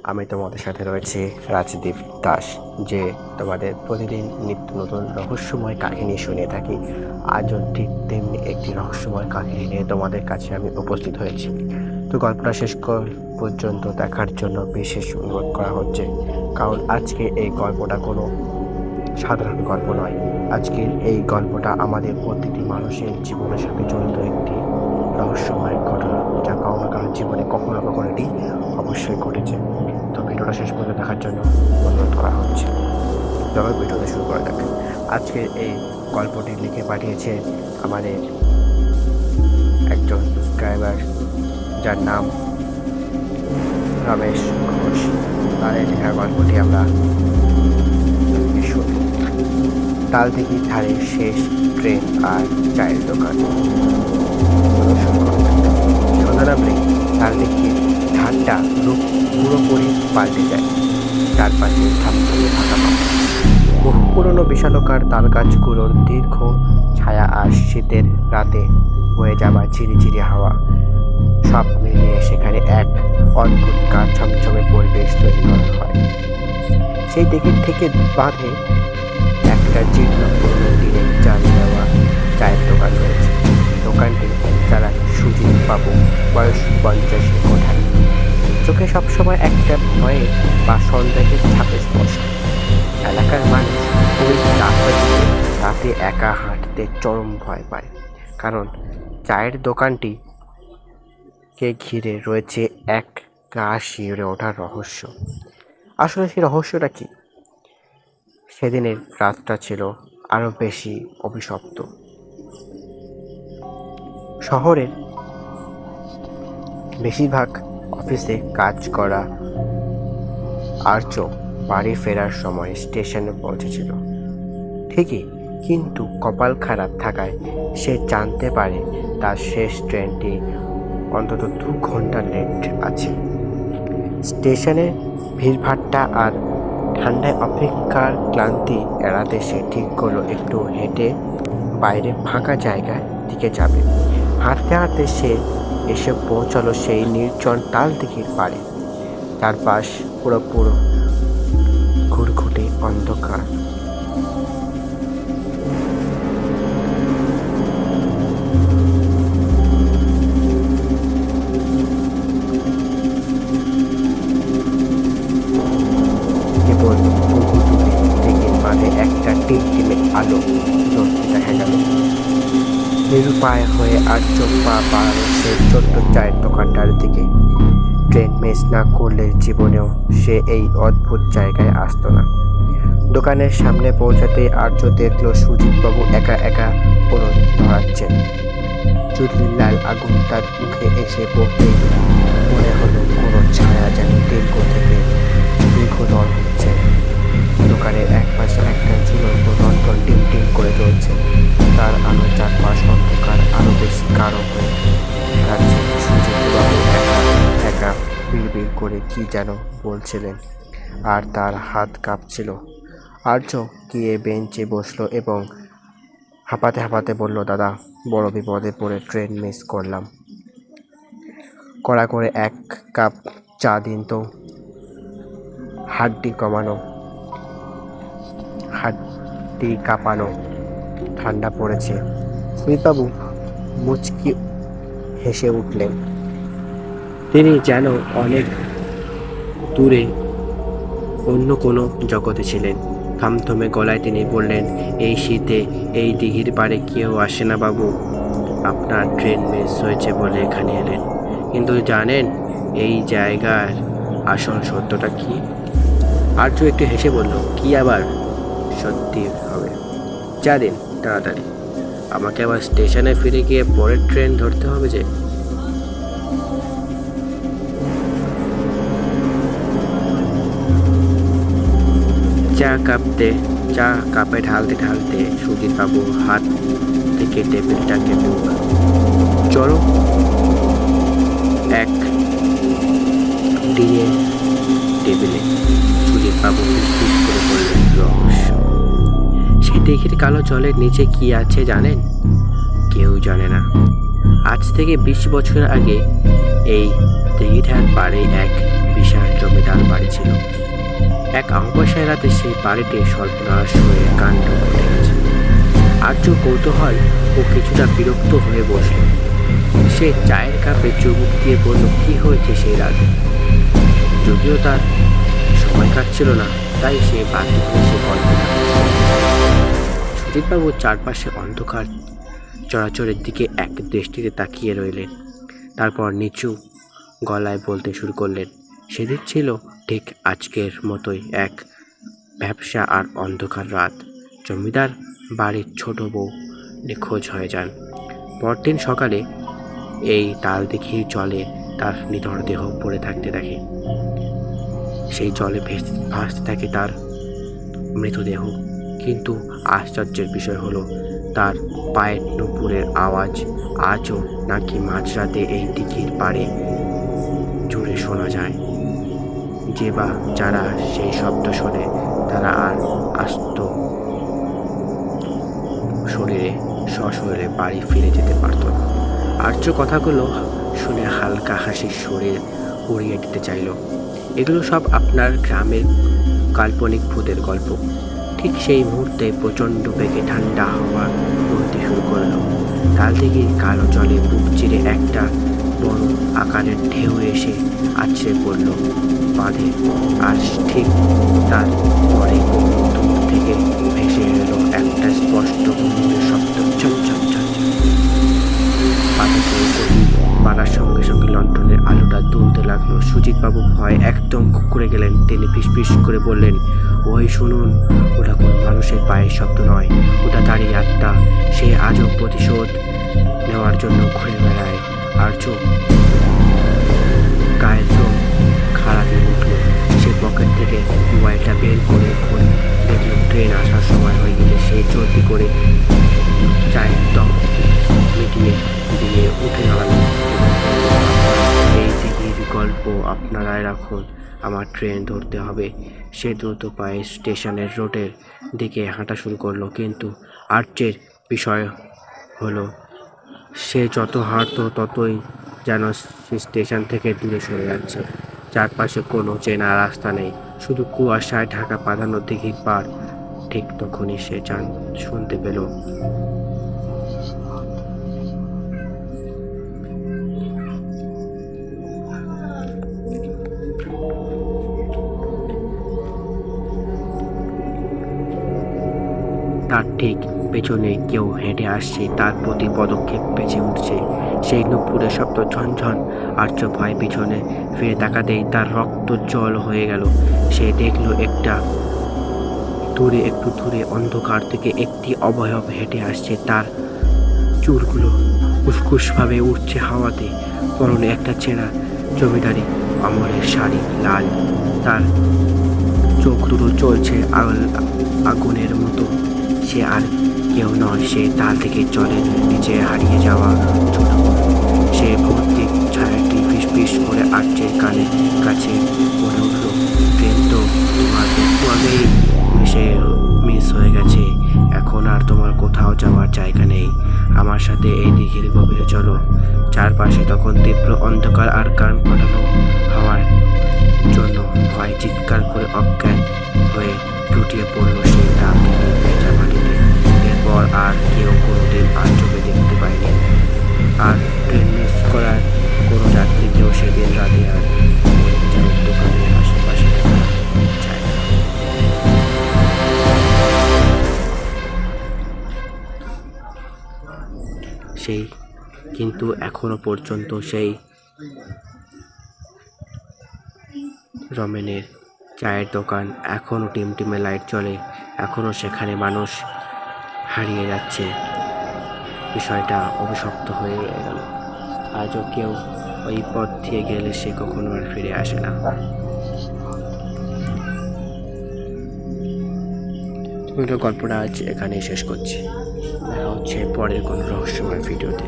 আমি তোমাদের সাথে রয়েছে রাজদীপ দাস, যে তোমাদের প্রতিদিন নিত্য নতুন রহস্যময় কাহিনী শুনে থাকি। আজও ঠিক তেমনি একটি রহস্যময় কাহিনী নিয়ে তোমাদের কাছে আমি উপস্থিত হয়েছি। তো গল্পটা শেষ পর্যন্ত দেখার জন্য বিশেষ অনুরোধ করা হচ্ছে, কারণ আজকে এই গল্পটা কোনো সাধারণ গল্প নয়। আজকের এই গল্পটা আমাদের প্রতিটি মানুষের জীবনের সাথে জড়িত একটি রহস্যময় ঘটনা, যা কারো না কারোর জীবনে কখনো না কখনো এটি অবশ্যই ঘটেছে। তো ভিডিওটা শেষ পর্যন্ত দেখার জন্য অনুরোধ করা হচ্ছে। চলো ভিডিওটা শুরু করা যাক। আজকের এই গল্পটি লিখে পাঠিয়েছে আমাদের একজন সাবস্ক্রাইবার, যার নাম রমেশ ঘোষ। তার এই লেখা গল্পটি আমরা শুনি। তালদিঘি ধারে শেষ ট্রেন আর চায়ের দোকান। সন্ধ্যা নামলে তালদিঘির ধারটা রূপ পুরোপুরি পাল্টে যায়। চারপাশে থমথমে থাকা বহু পুরনো বিশালকার তাল গাছগুলোর দীর্ঘ ছায়া আর শীতের রাতে বয়ে যাওয়া ঝিরিঝিরি হাওয়া, সব মিলিয়ে সেখানে এক অদ্ভুত গা ছমছমে পরিবেশ তৈরি হয়। সেই দিকের থেকে বাঁধে একটা জীর্ণ পুরনো টিনের চাল দেওয়া চায়ের দোকান রয়েছে। দোকানটি যারা সুজিত বাবু, বয়স 50 কোঠায়। চোখে সবসময় একটা ভয়ে বা সন্দেহের ছাপে স্পষ্ট। এলাকার মানুষ ওই রাতে একা হাঁটতে চরম ভয় পায়, কারণ চায়ের দোকানটিকে ঘিরে রয়েছে এক গা শিউরে ওঠার রহস্য। আসলে সেই রহস্যটা কি? সেদিনের রাতটা ছিল আরো বেশি অভিশপ্ত। শহরের বেশিরভাগ অফিসে কাজ করা আর্য বাড়ি ফেরার সময় স্টেশনে পৌঁছেছিল ঠিকই, কিন্তু কপাল খারাপ থাকায় সে জানতে পারে তার শেষ ট্রেনটি অন্তত 2 ঘন্টা লেট আছে। স্টেশনের ভিড়ভাট্টা আর ঠান্ডায় অপেক্ষার ক্লান্তি এড়াতে সে ঠিক করলো একটু হেঁটে বাইরে ফাঁকা জায়গার দিকে যাবে। হাঁটতে হাঁটতে সে এসে পৌঁছালো সেই নির্জন তালদিঘির পাড়ে। চারপাশ পুরো ঘুরঘুটে অন্ধকার। কেবল দিঘির মাঝে একটা টিমটিমে আলো জ্বলতে দেখা গেল। নিরুপায় হয়ে আর চোখ পা বাড়ালো সে ছোট্ট চায়ের দোকানটার দিকে। ট্রেন মিস না করলে জীবনেও সে এই অদ্ভুত জায়গায় আসতো না। দোকানের সামনে পৌঁছাতেই আর্য দেখলো সুজিতবাবু একা একা কোনো ধরাচ্ছেন। চুল্লির লাল আগুন তার মুখে এসে পড়তেই মনে হলো কোনো ছায়া যেন দীর্ঘ থেকে দীর্ঘতর হচ্ছে। দোকানের একপাশে একটা ঝুলন্ত লন্ঠন টিম টিম করে চলছে। তার আলো চারপাশ অন্ধকার আরো বেশি গাঢ় হয়ে যাচ্ছে। সুজিতবাবু একা বিড়বিড় করে কি যেন বলছিলেন, আর তার হাত কাঁপছিল। আর্য গিয়ে বেঞ্চে বসলো এবং হাঁপাতে হাঁপাতে বলল, দাদা, বড় বিপদে পড়ে ট্রেন মিস করলাম। কড়া করে 1 কাপ চা দিন তো। হাড্ডি কাঁপানো ঠান্ডা পড়েছে। সুজিতবাবু মুচকি হেসে উঠলেন। তিনি যেন অনেক দূরে অন্য কোনো জগতে ছিলেন। থমথমে গলায় তিনি বললেন, এই শীতে এই দিঘির পাড়ে কেউ আসে না বাবু। আপনার ট্রেন মিস হয়েছে বলে এখানে এলেন, কিন্তু জানেন এই জায়গার আসল সত্যটা কি? আর্য একটু হেসে বলল, কি আবার সত্যি হবে? চা দিন তাড়াতাড়ি, আমাকে আবার স্টেশনে ফিরে গিয়ে পরের ট্রেন ধরতে হবে যে। চা কাপে ঢালতে ঢালতে সুজিতবাবু হাত থেকে টেবিলটাকে চলো এক দিয়ে টেবিলে। সুজিতবাবু ফিস করে বললেন, রহস্য। সেই দিঘির কালো জলের নিচে কি আছে জানেন? কেউ জানে না। আজ থেকে 20 বছর আগে এই দিঘিটার পাড়ে এক বিশাল জমিদার বাড়ি গিয়েছিল। এক অমাবস্যার রাতে সেই বাড়িতে সর্বনাশ হয়ে কাণ্ড ঘটে গেছে। আর্য কৌতূহল ও কিছুটা বিরক্ত হয়ে বসল। সে চায়ের কাপে চুমুক দিয়ে বলল, কি হয়েছে সেই রাতে। যদিও তার সময় কাটছিল না, তাই সে বাধ্য হয়ে সে গল্পটা। সুজিতবাবু চারপাশে অন্ধকার চরাচরের দিকে এক দৃষ্টিতে তাকিয়ে রইলেন। তারপর নিচু গলায় বলতে শুরু করলেন, সেদিন ছিল ঠিক আজকের মতোই এক ব্যবসা আর অন্ধকার রাত। জমিদার বাড়ির ছোট বউ নিখোঁজ হয়ে যান। পরদিন সকালে এই তালদিঘির জলে তার নিথর দেহ পড়ে থাকতে দেখে। সেই জলে ভাসতে থাকে তার মৃতদেহ। কিন্তু আশ্চর্যের বিষয় হলো, তার পায়ের নুপুরের আওয়াজ আজও নাকি মাঝরাতে এই দিঘির পাড়ে জুড়ে শোনা যায়। যে বা যারা সেই শব্দ শোনে তারা আর আস্ত শরীরে সশরীরে বাড়ি ফিরে যেতে পারত না। আর্য কথাগুলো শুনে হালকা হাসির শরীর উড়িয়ে দিতে চাইল। এগুলো সব আপনার গ্রামের কাল্পনিক ভূতের গল্প। ঠিক সেই মুহূর্তে প্রচণ্ড বেগে ঠান্ডা হাওয়া বইতে শুরু করলো। তালদিঘির কালো জলে বুক চিরে একটা বড় আকারের ঢেউ এসে আছড়ে পড়ল বাঁধে। আর ঠিক তার পরে দূর থেকে ভেসে এলো একটা স্পষ্ট ঘুমের শব্দ, ঝনঝন ঝনঝন। বাঁধে বাড়ার সঙ্গে সঙ্গে লণ্ঠনের আলোটা দুলতে লাগলো। সুজিতবাবু ভয় একদম কুঁকড়ে গেলেন। তিনি ফিসফিস করে বললেন, ওই শুনুন, ওটা কোনো মানুষের পায়ের শব্দ নয়, ওটা তারই আত্মা। সে আজও প্রতিশোধ নেওয়ার জন্য ঘুরে বেড়ায়। আর্য গায়ের রোগ খারাপই উঠল। সে পকেট থেকে মোবাইলটা বের করে দেখল ট্রেন আসার সময় হয়ে গেলে। সে জলদি করে চায়ের দম মিটিয়ে দিয়ে উঠে দাঁড়ালো। এই দিঘির গল্প আপনারাই রাখুন, আমার ট্রেন ধরতে হবে। সে দ্রুত পায়ে স্টেশনের রোডের দিকে হাঁটা শুরু করলো। কিন্তু আর্যের বিষয় হলো, সে যত হাঁটতো ততই যেন স্টেশন থেকে দূরে সরে যাচ্ছে। চারপাশে কোনো চেনা রাস্তা নেই, শুধু কুয়াশায় ঢাকা বাঁধানো দিঘির পাড়। ঠিক তখনই সে শুনতে পেল তার ঠিক পেছনে কেউ হেঁটে আসছে, তার প্রতি পদক্ষেপ বেঁচে উঠছে। সেই নুপুরের শব্দ ঝনঝন। আর্য ভয় পিছনে ফিরে তাকাতেই তার রক্ত জল হয়ে গেল। সে দেখল একটু দূরে অন্ধকার থেকে একটি অবয়ব হেঁটে আসছে। তার চুলগুলো উসকুসভাবে উঠছে হাওয়াতে। পরনে একটা ছেঁড়া জমিদারি আমলের শাড়ি, লাল। তার চোখ দুটো জ্বলছে আগুনের মতো। সে আর কেউ নয়, সে তাল থেকে জলের নিচে হারিয়ে যাওয়া ছোট। সে ভৌতিক ছায়াটি ফিসফিস করে আর্যের কানের কাছে বলে উঠল, ট্রেন তো তোমার একটু আগেই মিস হয়ে গেছে। এখন আর তোমার কোথাও যাওয়ার জায়গা নেই। আমার সাথে এই দিঘির গভীরে চলো। চারপাশে তখন তীব্র অন্ধকার আর কান ফাটানো হওয়ার জন্য ভয় চিৎকার করে অজ্ঞান হয়ে লুটিয়ে পড়ল সেই তাল দিঘির ভেজা মাটিতে। এরপর আর কেউ কোনোদিন আর্যকে দেখতে পায়নি। আর ট্রেন মিস করার কোনো যাত্রীকেও সেদিন রাতে আর ওই চায়ের দোকানের আশেপাশে দেখা যায় না। কিন্তু এখনো পর্যন্ত সেই রমেনের চায়ের দোকান এখনও টিমটিমে লাইট জ্বলে। এখনও সেখানে মানুষ হারিয়ে যাচ্ছে। বিষয়টা অভিশপ্ত হয়ে গেল। আজও কেউ ওই পথ দিয়ে গেলে সে কখনো আর ফিরে আসে না। গল্পটা আজ এখানেই শেষ করছি। দেখা হচ্ছে পরের কোনো রহস্যময় ভিডিওতে।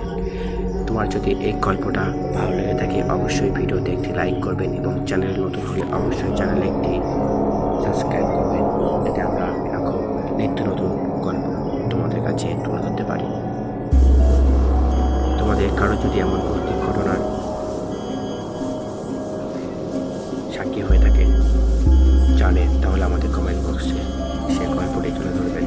তোমার যদি এই গল্পটা ভালো লেগে থাকে অবশ্যই ভিডিওতে একটি লাইক করবেন এবং চ্যানেল নতুন হলে অবশ্যই চ্যানেলে একটি সাবস্ক্রাইব করবেন, যাতে আমরা এরকম নিত্য নতুন গল্প তোমাদের কাছে তুলে ধরতে পারি। তোমাদের কারো যদি এমন ভৌতিক ঘটনার সাক্ষী হয়ে থাকে জানেন তাহলে আমাদের কমেন্ট বক্সে সে গল্পটি তুলে ধরবেন।